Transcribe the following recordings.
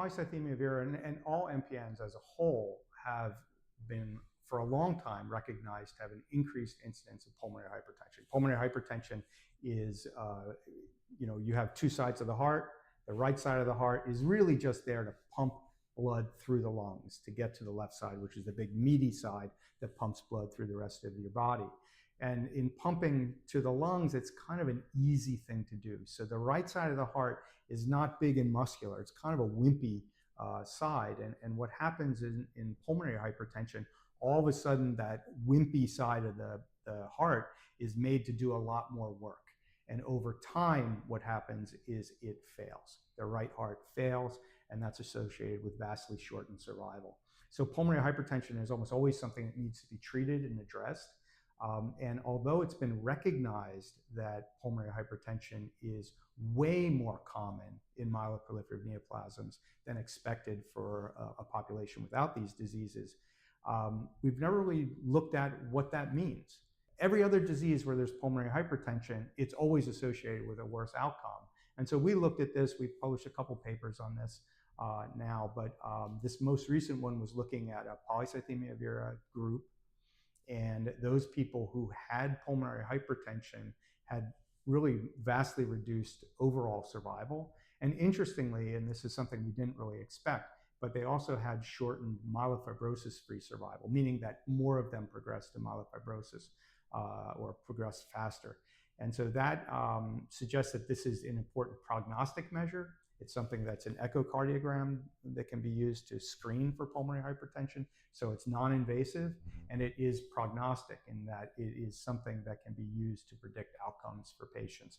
Polycythemia vera and all MPNs as a whole have been for a long time recognized to have an increased incidence of pulmonary hypertension. Pulmonary hypertension is, you have two sides of the heart. The right side of the heart is really just there to pump blood through the lungs to get to the left side, which is the big meaty side that pumps blood through the rest of your body. And in pumping to the lungs, it's kind of an easy thing to do. So the right side of the heart is not big and muscular. It's kind of a wimpy side. And what happens in pulmonary hypertension, all of a sudden that wimpy side of the heart is made to do a lot more work. And over time, what happens is it fails. The right heart fails, and that's associated with vastly shortened survival. So pulmonary hypertension is almost always something that needs to be treated and addressed. And although it's been recognized that pulmonary hypertension is way more common in myeloproliferative neoplasms than expected for a population without these diseases, we've never really looked at what that means. Every other disease where there's pulmonary hypertension, it's always associated with a worse outcome. And so we looked at this. We've published a couple papers on this now, but this most recent one was looking at a polycythemia vera group. And those people who had pulmonary hypertension had really vastly reduced overall survival. And interestingly, and this is something we didn't really expect, but they also had shortened myelofibrosis-free survival, meaning that more of them progressed to myelofibrosis or progressed faster. And so that suggests that this is an important prognostic measure. It's something that's an echocardiogram that can be used to screen for pulmonary hypertension. So it's non-invasive, and it is prognostic in that it is something that can be used to predict outcomes for patients.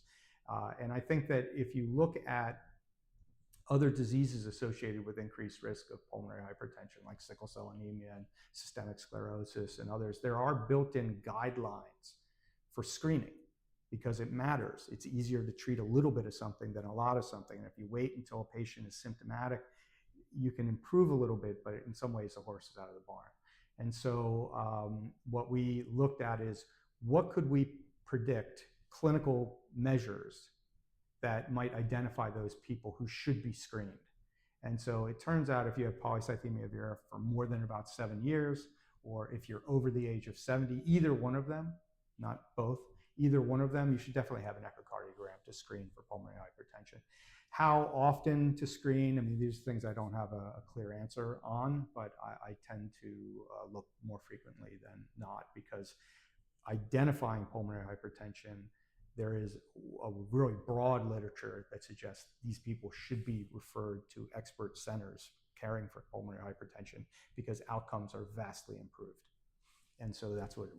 And I think that if you look at other diseases associated with increased risk of pulmonary hypertension, like sickle cell anemia and systemic sclerosis and others, there are built-in guidelines for screening, because it matters. It's easier to treat a little bit of something than a lot of something. And if you wait until a patient is symptomatic, you can improve a little bit, but in some ways the horse is out of the barn. And so what we looked at is, what could we predict clinical measures that might identify those people who should be screened? And so it turns out if you have polycythemia vera for more than about 7 years, or if you're over the age of 70, either one of them, not both, either one of them, you should definitely have an echocardiogram to screen for pulmonary hypertension. How often to screen? I mean, these are things I don't have a clear answer on, but I tend to look more frequently than not, because identifying pulmonary hypertension, there is a really broad literature that suggests these people should be referred to expert centers caring for pulmonary hypertension, because outcomes are vastly improved. And so that's what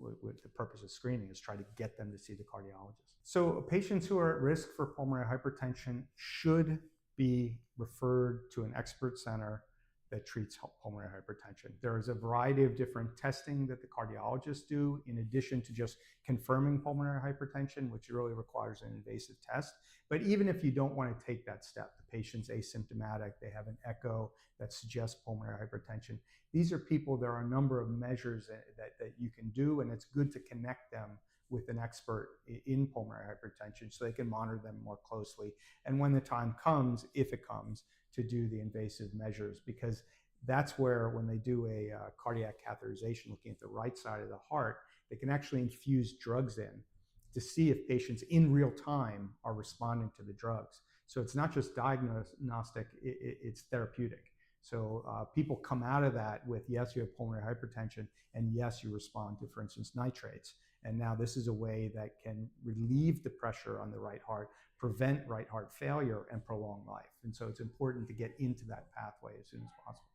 the purpose of screening is, try to get them to see the cardiologist. So patients who are at risk for pulmonary hypertension should be referred to an expert center that treats pulmonary hypertension. There is a variety of different testing that the cardiologists do, in addition to just confirming pulmonary hypertension, which really requires an invasive test. But even if you don't want to take that step, the patient's asymptomatic, they have an echo that suggests pulmonary hypertension. These are people, there are a number of measures that you can do, and it's good to connect them with an expert in pulmonary hypertension so they can monitor them more closely. And when the time comes, if it comes, to do the invasive measures, because that's where, when they do a cardiac catheterization looking at the right side of the heart, they can actually infuse drugs in to see if patients in real time are responding to the drugs. So it's not just diagnostic, it's therapeutic. So people come out of that with, yes, you have pulmonary hypertension, and yes, you respond to, for instance, nitrates. And now this is a way that can relieve the pressure on the right heart, prevent right heart failure, and prolong life. And so it's important to get into that pathway as soon as possible.